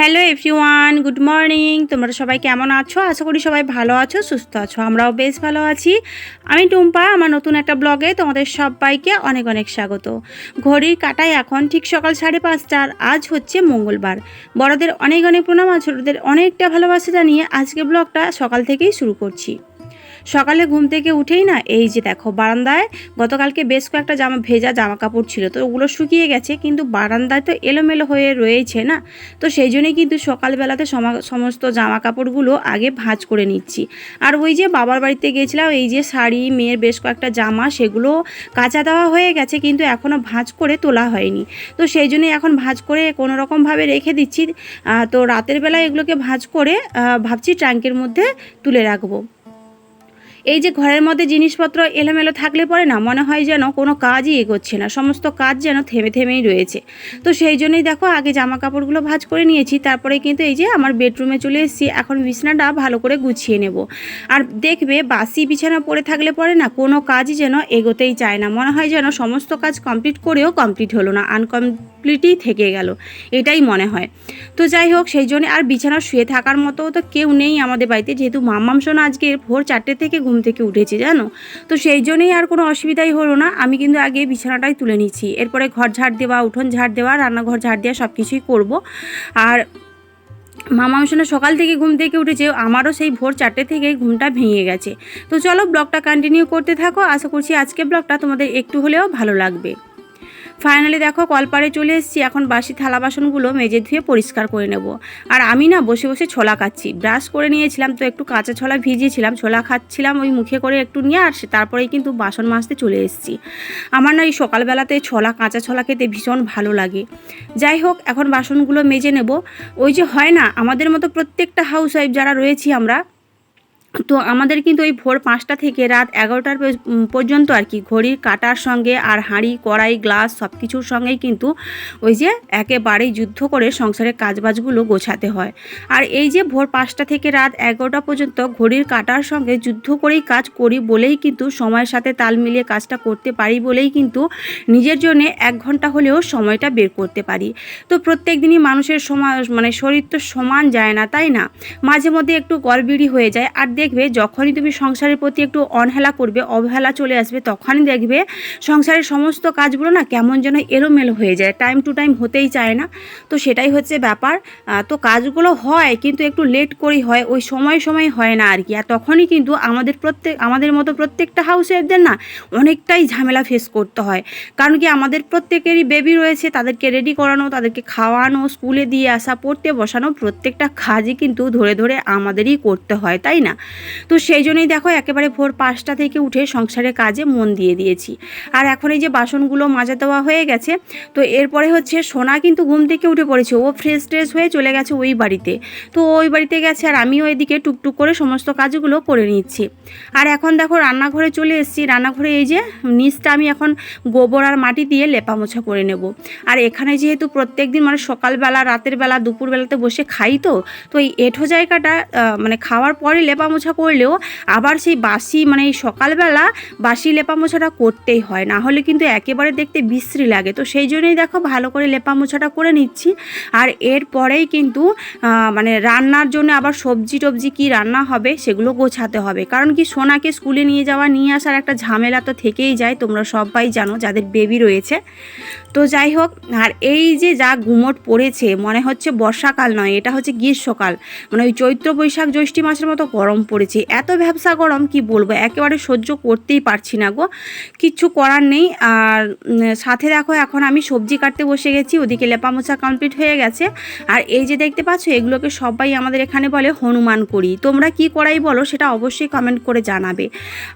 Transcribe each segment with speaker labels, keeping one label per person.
Speaker 1: Hello everyone, good morning. তোমরা সবাই কেমন আছো? আশা করি সবাই ভালো আছো, সুস্থ আছো। আমরাও বেশ ভালো আছি। আমি টুম্পা, আমার নতুন একটা ব্লগে তোমাদের সবাইকে অনেক অনেক স্বাগত। ঘড়ির কাঁটায় এখন ঠিক সকাল 5:30, আর আজ হচ্ছে মঙ্গলবার। বড়দের অনেক অনেক প্রণাম, আর ছোটদের অনেকটা ভালোবাসা জানিয়ে আজকে ব্লগটা সকাল থেকেই শুরু করছি। সকালে ঘুম থেকে উঠেই না, এই যে দেখো বারান্দায় গতকালকে বেশ কয়েকটা ভেজা জামা কাপড় ছিল, তো ওগুলো শুকিয়ে গেছে, কিন্তু বারান্দায় তো এলোমেলো হয়ে রয়েছে না, তো সেই জন্যই কিন্তু সকালবেলাতে সমস্ত জামা কাপড়গুলো আগে ভাঁজ করে নিচ্ছি। আর ওই যে বাবার বাড়িতে গিয়েছিলাম, এই যে শাড়ি, মেয়ের বেশ কয়েকটা জামা, সেগুলো কাচা দেওয়া হয়ে গেছে, কিন্তু এখনও ভাঁজ করে তোলা হয়নি। তো সেই জন্যই এখন ভাঁজ করে কোনো রকমভাবে রেখে দিচ্ছি। তো রাতের বেলা এগুলোকে ভাঁজ করে ভাবছি ট্যাঙ্কের মধ্যে তুলে রাখবো। এই যে ঘরের মধ্যে জিনিসপত্র এলোমেলো থাকলে পরে না মনে হয় যেন কোনো কাজই এগোচ্ছে না, সমস্ত কাজ যেন থেমে থেমেই রয়েছে। তো সেই জন্যই দেখো আগে জামা কাপড়গুলো ভাঁজ করে নিয়েছি, তারপরে কিন্তু এই যে আমার বেডরুমে চলে এসেছি। এখন বিছানাটা ভালো করে গুছিয়ে নেব। আর দেখবে বাসি বিছানা পড়ে থাকলে পরে না কোনো কাজই যেন এগোতেই চায় না, মনে হয় যেন সমস্ত কাজ কমপ্লিট করেও কমপ্লিট হলো না, আনকমপ্লিটই থেকে গেল, এটাই মনে হয়। তো যাই হোক, সেই জন্য আর বিছানা শুয়ে থাকার মতো তো কেউ নেই আমাদের বাড়িতে, যেহেতু মাম্মাম সোনা আজকে ভোর 4টে থেকে ঘুম থেকে উঠেছে জানো। তো সেই জন্যই আর কোনো অসুবিধাই হলো না। আমি কিন্তু আগে বিছানাটাই তুলে নিচ্ছি, এরপরে ঘর ঝাড় দেওয়া, উঠোন ঝাড় দেওয়া, রান্নাঘর ঝাড় দেওয়া সব কিছুই করবো। আর মামা সোনা সকাল থেকে ঘুম থেকে উঠেছে, আমারও সেই ভোর 4টে থেকেই ঘুমটা ভেঙে গেছে। তো চলো ব্লগটা কন্টিনিউ করতে থাকো, আশা করছি আজকে ব্লগটা তোমাদের একটু হলেও ভালো লাগবে। ফাইনালি দেখো কলপাড়ে চলে এসেছি। এখন বাসি থালা বাসনগুলো মেজে ধুয়ে পরিষ্কার করে নেব। আর আমি না বসে বসে ছোলা খাচ্ছি, ব্রাশ করে নিয়েছিলাম, তো একটু কাঁচা ছোলা ভিজিয়েছিলাম, ছোলা খাচ্ছিলাম ওই মুখে করে একটু নিয়ে, আর তারপরেই কিন্তু বাসন মাজতে চলে এসেছি। আমার না এই সকালবেলাতে কাঁচা ছোলা খেতে ভীষণ ভালো লাগে। যাই হোক, এখন বাসনগুলো মেজে নেব। ওই যে হয় না, আমাদের মতো প্রত্যেকটা হাউস ওয়াইফ যারা রয়েছি আমরা, তো আমাদের কিন্তু ওই ভোর 5টা থেকে রাত 11টার পর্যন্ত আর কি ঘড়ির কাঁটার সঙ্গে আর হাঁড়ি কড়াই গ্লাস সব কিছুর সঙ্গেই কিন্তু ওই যে একেবারেই যুদ্ধ করে সংসারের কাজবাজগুলো গোছাতে হয়। আর এই যে ভোর 5টা থেকে রাত 11টা পর্যন্ত ঘড়ির কাঁটার সঙ্গে যুদ্ধ করেই কাজ করি বলেই কিন্তু সময়ের সাথে তাল মিলিয়ে কাজটা করতে পারি বলেই কিন্তু নিজের জন্য 1 ঘন্টা হলেও সময়টা বের করতে পারি। তো প্রত্যেক দিনই মানুষের শরীর তো সমান যায় না, তাই না? মাঝে মধ্যে একটু গড়বিড়ি হয়ে যায়। আর দেখবে যখনই তুমি সংসারের প্রতি একটু অনহেলা করবে, অবহেলা চলে আসবে, তখনই দেখবে সংসারের সমস্ত কাজগুলো না কেমন যেন এলোমেলো হয়ে যায়, টাইম টু টাইম হতেই চায় না। তো সেটাই হচ্ছে ব্যাপার। তো কাজগুলো হয় কিন্তু একটু লেট করেই হয়, ওই সময় হয় না আর কি। আর তখনই কিন্তু আমাদের মতো প্রত্যেকটা হাউস ওয়াইফদের না অনেকটাই ঝামেলা ফেস করতে হয়। কারণ কি, আমাদের প্রত্যেকেরই বেবি রয়েছে, তাদেরকে রেডি করানো, তাদেরকে খাওয়ানো, স্কুলে দিয়ে আসা, পড়তে বসানো, প্রত্যেকটা কাজই কিন্তু ধরে ধরে আমাদেরই করতে হয়, তাই না? তো সেই জন্যই দেখো একেবারে ভোর 5টা থেকে উঠে সংসারের কাজে মন দিয়ে দিয়েছি। আর এখন এই যে বাসনগুলো মাজা দেওয়া হয়ে গেছে, তো এরপরে হচ্ছে সোনা কিন্তু ঘুম থেকে উঠে পড়েছে, ও ফ্রেশ ট্রেশ হয়ে চলে গেছে ওই বাড়িতে। তো ওই বাড়িতে গেছে, আর আমিও এদিকে টুকটুক করে সমস্ত কাজগুলো করে নিচ্ছি। আর এখন দেখো রান্নাঘরে চলে এসেছি। রান্নাঘরে এই যে নিচটা আমি এখন গোবর আর মাটি দিয়ে লেপা মোছা করে নেব। আর এখানে যেহেতু প্রত্যেক দিন সকালবেলা, রাতের বেলা, দুপুরবেলাতে বসে খাই, তো এই এঁঠো জায়গাটা খাওয়ার পরে লেপা মোছা করলেও আবার সেই বাসি এই সকালবেলা বাসি লেপা মোছাটা করতেই হয়, না হলে কিন্তু একেবারে দেখতে বিশ্রী লাগে। তো সেই জন্যই দেখো ভালো করে লেপা মোছাটা করে নিচ্ছি। আর এরপরেই কিন্তু রান্নার জন্য আবার সবজি টবজি কী রান্না হবে সেগুলো গোছাতে হবে। কারণ কি, সোনাকে স্কুলে নিয়ে যাওয়া নিয়ে আসার একটা ঝামেলা তো থেকেই যায়, তোমরা সবাই জানো যাদের বেবি রয়েছে। তো যাই হোক, আর এই যে যা গুমট পড়েছে, মনে হচ্ছে বর্ষাকাল নয়, এটা হচ্ছে গ্রীষ্মকাল। ওই চৈত্র বৈশাখ জ্যৈষ্ঠী মাসের মতো গরম পড়েছে, এত ভ্যাবসা গরম কি বলবো, একেবারে সহ্য করতেই পারছি না গো, কিচ্ছু করার নেই। আর সাথে দেখো এখন আমি সবজি কাটতে বসে গেছি, ওদিকে লেপা মোছা কমপ্লিট হয়ে গেছে। আর এই যে দেখতে পাচ্ছ, এগুলোকে সবাই আমাদের এখানে বলে হনুমান করি, তোমরা কি করাই বলো সেটা অবশ্যই কমেন্ট করে জানাবে।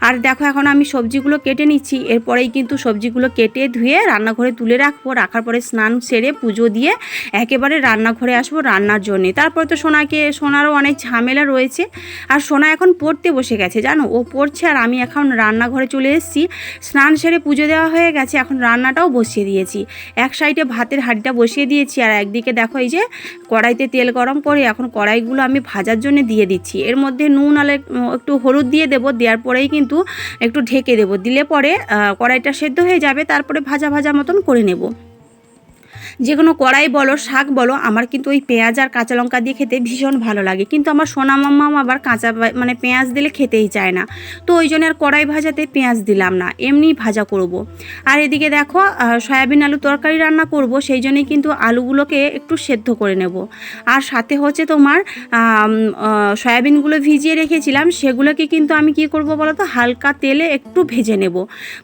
Speaker 1: আর দেখো এখন আমি সবজিগুলো কেটে নিচ্ছি, এরপরেই কিন্তু সবজিগুলো কেটে ধুয়ে রান্নাঘরে তুলে রাখার পরে স্নান সেরে পুজো দিয়ে একেবারে রান্নাঘরে আসবো রান্নার জন্যে। তারপরে তো সোনারও অনেক ঝামেলা রয়েছে। আর সোনা এখন পড়তে বসে গেছে জানো, ও পড়ছে, আর আমি এখন রান্নাঘরে চলে এসেছি। স্নান সেরে পুজো দেওয়া হয়ে গেছে, এখন রান্নাটাও বসিয়ে দিয়েছি। এক সাইডে ভাতের হাঁড়িটা বসিয়ে দিয়েছি, আর একদিকে দেখো এই যে কড়াইতে তেল গরম করে এখন কড়াইগুলো আমি ভাজার জন্য দিয়ে দিচ্ছি। এর মধ্যে নুন আর একটু হলুদ দিয়ে দেবো, দেওয়ার পরেই কিন্তু একটু ঢেকে দেবো, দিলে পরে কড়াইটা সেদ্ধ হয়ে যাবে, তারপরে ভাজা ভাজা মতন করে নেব। যে কোনো কড়াই বলো, শাক বলো, আমার কিন্তু ওই পেঁয়াজ আর কাঁচা লঙ্কা দিয়ে খেতে ভীষণ ভালো লাগে। কিন্তু আমার সোনা মাম্মাম আবার মানে পেঁয়াজ দিলে খেতেই চায় না। তো ওই জন্য আর কড়াই ভাজাতে পেঁয়াজ দিলাম না, এমনি ভাজা করব। আর এদিকে দেখো সয়াবিন আলু তরকারি রান্না করব, সেই জন্যই কিন্তু আলুগুলোকে একটু সেদ্ধ করে নেব। আর সাথে হচ্ছে তোমার সয়াবিনগুলো ভিজিয়ে রেখেছিলাম, সেগুলোকে কিন্তু আমি কি করব বলো তো, হালকা তেলে একটু ভেজে নেব।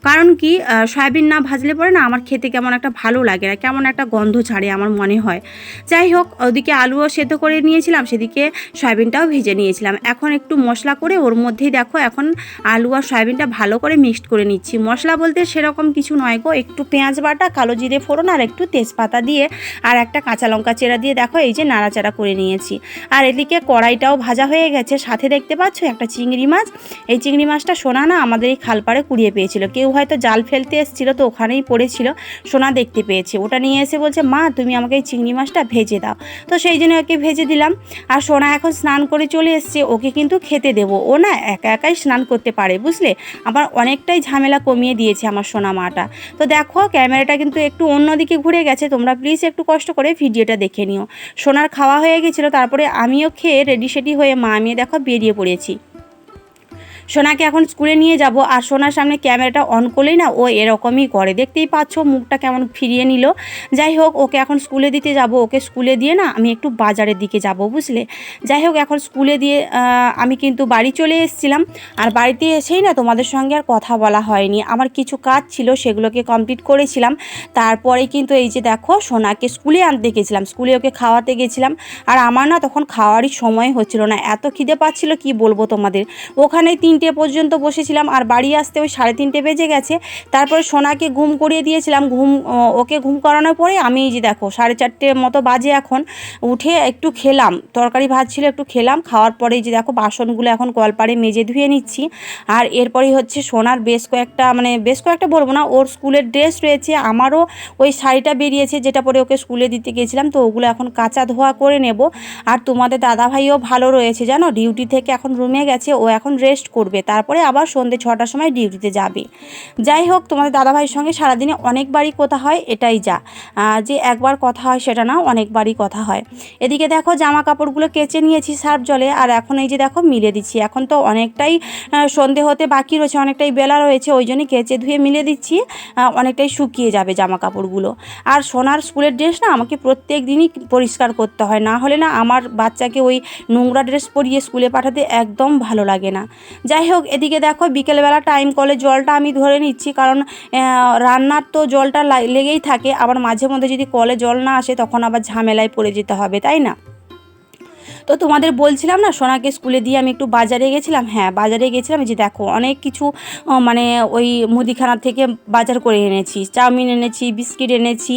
Speaker 1: কারণ কি সয়াবিন না ভাজলে পরে না আমার খেতে কেমন একটা ভালো লাগে না, কেমন একটা গন্ধ ছাড়ে আমার মনে হয়। যাই হোক, ওদিকে আলুও সেদ্ধ করে নিয়েছিলাম, সেদিকে সয়াবিনটাও ভেজে নিয়েছিলাম। এখন একটু মশলা করে ওর মধ্যেই দেখো এখন আলু আর সয়াবিনটা ভালো করে মিক্সড করে নিচ্ছি। মশলা বলতে সেরকম কিছু নয় গো, একটু পেঁয়াজ বাটা, কালো জিরে ফোড়ন আর একটু তেজপাতা দিয়ে আর একটা কাঁচা লঙ্কা চেরা দিয়ে দেখো এই যে নাড়াচাড়া করে নিয়েছি। আর এদিকে কড়াইটাও ভাজা হয়ে গেছে, সাথে দেখতে পাচ্ছ একটা চিংড়ি মাছ। এই চিংড়ি মাছটা সোনা না আমাদের এই খালপাড়ে কুড়িয়ে পেয়েছিল, কেউ হয়তো জাল ফেলতে এসেছিলো তো ওখানেই পড়েছিল, সোনা দেখতে পেয়েছে, ওটা নিয়ে এসে বলছে মা তুমি আমাকে এই চিংড়ি মাছটা ভেজে দাও। তো সেই জন্য ওকে ভেজে দিলাম। আর সোনা এখন স্নান করে চলে এসছে, ওকে কিন্তু খেতে দেবো। ও না একা একাই স্নান করতে পারে বুঝলে, আমার অনেকটাই ঝামেলা কমিয়ে দিয়েছে আমার সোনা মাটা। তো দেখো ক্যামেরাটা কিন্তু একটু অন্যদিকে ঘুরে গেছে, তোমরা প্লিজ একটু কষ্ট করে ভিডিওটা দেখে নিও। সোনার খাওয়া হয়ে গেছিলো, তারপরে আমিও খেয়ে রেডি সেডি হয়ে মা আমি দেখো বেরিয়ে পড়েছি। সোনাকে এখন স্কুলে নিয়ে যাব। আর সোনার সামনে ক্যামেরাটা অন করলেই না ও এরকমই করে, দেখতেই পাচ্ছ মুখটা কেমন ফিরিয়ে নিল। যাই হোক, ওকে এখন স্কুলে দিতে যাব। ওকে স্কুলে দিয়ে না আমি একটু বাজারের দিকে যাব বুঝলে। যাই হোক, এখন স্কুলে দিয়ে আমি কিন্তু বাড়ি চলে এসেছিলাম। আর বাড়িতে এসেই না তোমাদের সঙ্গে আর কথা বলা হয়নি, আমার কিছু কাজ ছিল সেগুলোকে কমপ্লিট করেছিলাম। তারপরে কিন্তু এই যে দেখো সোনাকে স্কুলে আনতে গেছিলাম, স্কুলে ওকে খাওয়াতে গেছিলাম। আর আমার না তখন খাওয়ারই সময় হচ্ছিল না, এত খিদে পাচ্ছিল কি বলবো তোমাদের। ওখানে 3টে পর্যন্ত বসেছিলাম আর বাড়ি আসতে ওই 3:30 বেজে গেছে। তারপরে সোনাকে ঘুম করিয়ে দিয়েছিলাম, ওকে ঘুম করানোর পরে আমি এই যে দেখো 4:30 মতো বাজে, এখন উঠে একটু খেলাম, তরকারি ভাত ছিল একটু খেলাম। খাওয়ার পরে এই যে দেখো বাসনগুলো এখন কলপাড়ে মেজে ধুয়ে নিচ্ছি। আর এরপরেই হচ্ছে সোনার বেশ কয়েকটা বলবো না, ওর স্কুলের ড্রেস রয়েছে, আমারও ওই শাড়িটা বেরিয়েছে যেটা পরে ওকে স্কুলে দিতে গেছিলাম, তো ওগুলো এখন কাচা ধোয়া করে নেব। আর তোমাদের দাদাভাইও ভালো রয়েছে জানো, ডিউটি থেকে এখন রুমে গেছে, ও এখন রেস্ট করবে, তারপরে আবার সন্ধ্যে 6টার সময় ডিউটিতে যাবে। যাই হোক, তোমাদের দাদাভাইয়ের সঙ্গে সারাদিনে অনেকবারই কথা হয়, এটাই যে একবার কথা হয় সেটা না, অনেকবারই কথা হয়। এদিকে দেখো জামা কাপড়গুলো কেচে নিয়েছি সার্ফ জলে, আর এখন এই যে দেখো মিলে দিচ্ছি। এখন তো অনেকটাই সন্ধে হতে বাকি রয়েছে, অনেকটাই বেলা রয়েছে, ওই জন্যই কেচে ধুয়ে মিলে দিচ্ছি, অনেকটাই শুকিয়ে যাবে জামা কাপড়গুলো। আর সোনার স্কুলের ড্রেস না আমাকে প্রত্যেক দিনই পরিষ্কার করতে হয়, না হলে না আমার বাচ্চাকে ওই নোংরা ড্রেস পরিয়ে স্কুলে পাঠাতে একদম ভালো লাগে না। যাই হোক, এদিকে দেখো বিকেলবেলা টাইম কলে জলটা আমি ধরে নিচ্ছি, কারণ রান্নার তো জলটা লেগেই থাকে, আবার মাঝে মধ্যে যদি কলে জল না আসে তখন আবার ঝামেলায় পড়ে যেতে হবে, তাই না। তো তোমাদের বলছিলাম না সোনাকে স্কুলে দিয়ে আমি একটু বাজারে গেছিলাম। হ্যাঁ, বাজারে গেছিলাম, যে দেখো অনেক কিছু মানে ওই মুদিখানা থেকে বাজার করে এনেছি, চাউমিন এনেছি, বিস্কিট এনেছি,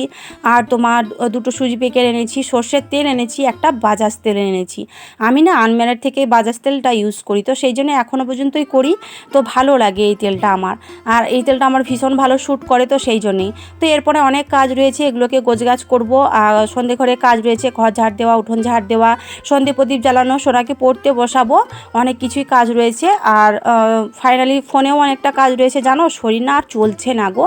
Speaker 1: আর তোমার 2টো সুজি প্যাকেট এনেছি, সর্ষের তেল এনেছি, একটা বাজাজ তেল এনেছি। আমি না আনম্যারের থেকে বাজাজ তেলটা ইউজ করি, তো সেই জন্য এখনও পর্যন্তই করি, তো ভালো লাগে এই তেলটা আমার। আর এই তেলটা আমার ভীষণ ভালো শ্যুট করে, তো সেই জন্যেই। তো এরপরে অনেক কাজ রয়েছে, এগুলোকে গোছগাছ করবো। আর সন্ধে ঘরে কাজ রয়েছে, ঘর ঝাড় দেওয়া, উঠোন ঝাড় দেওয়া, সন্ধে প্রদীপ জ্বালানো, সোনাকে পড়তে বসাবো, অনেক কিছুই কাজ রয়েছে। আর ফাইনালি ফোনেও অনেকটা কাজ রয়েছে জানো, শরীর না আর চলছে না গো,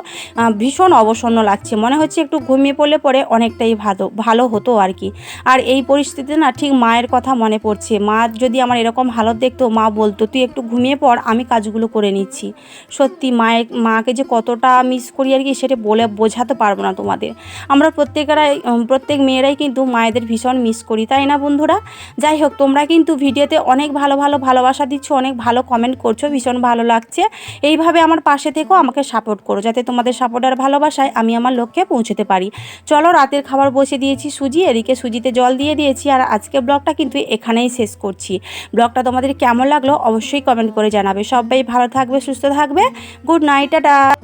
Speaker 1: ভীষণ অবসন্ন লাগছে, মনে হচ্ছে একটু ঘুমিয়ে পড়লে পরে অনেকটাই ভালো হতো আর কি। আর এই পরিস্থিতিতে না ঠিক মায়ের কথা মনে পড়ছে, মা যদি আমার এরকম হালত দেখতো, মা বলতো তুই একটু ঘুমিয়ে পড়, আমি কাজগুলো করে নিচ্ছি। সত্যি মাকে যে কতটা মিস করি আর কি, সেটা বলে বোঝাতে পারবো না তোমাদের। আমরা প্রত্যেক মেয়েরাই কিন্তু মায়েদের ভীষণ মিস করি, তাই না বন্ধুরা। যাই হোক, তোমরা কিন্তু ভিডিওতে অনেক ভালোবাসা দিচ্ছ, অনেক ভালো কমেন্ট করছো, ভীষণ ভালো লাগছে। এইভাবে আমার পাশে থেকেও আমাকে সাপোর্ট করো, যাতে তোমাদের সাপোর্ট আর ভালোবাসায় আমি আমার লক্ষ্যে পৌঁছতে পারি। চলো, রাতের খাবার বসে দিয়েছি সুজি, এদিকে সুজিতে জল দিয়ে দিয়েছি। আর আজকে ব্লগটা কিন্তু এখানেই শেষ করছি। ব্লগটা তোমাদের কেমন লাগলো অবশ্যই কমেন্ট করে জানাবে। সবাই ভালো থাকবে, সুস্থ থাকবে। Good night, tata.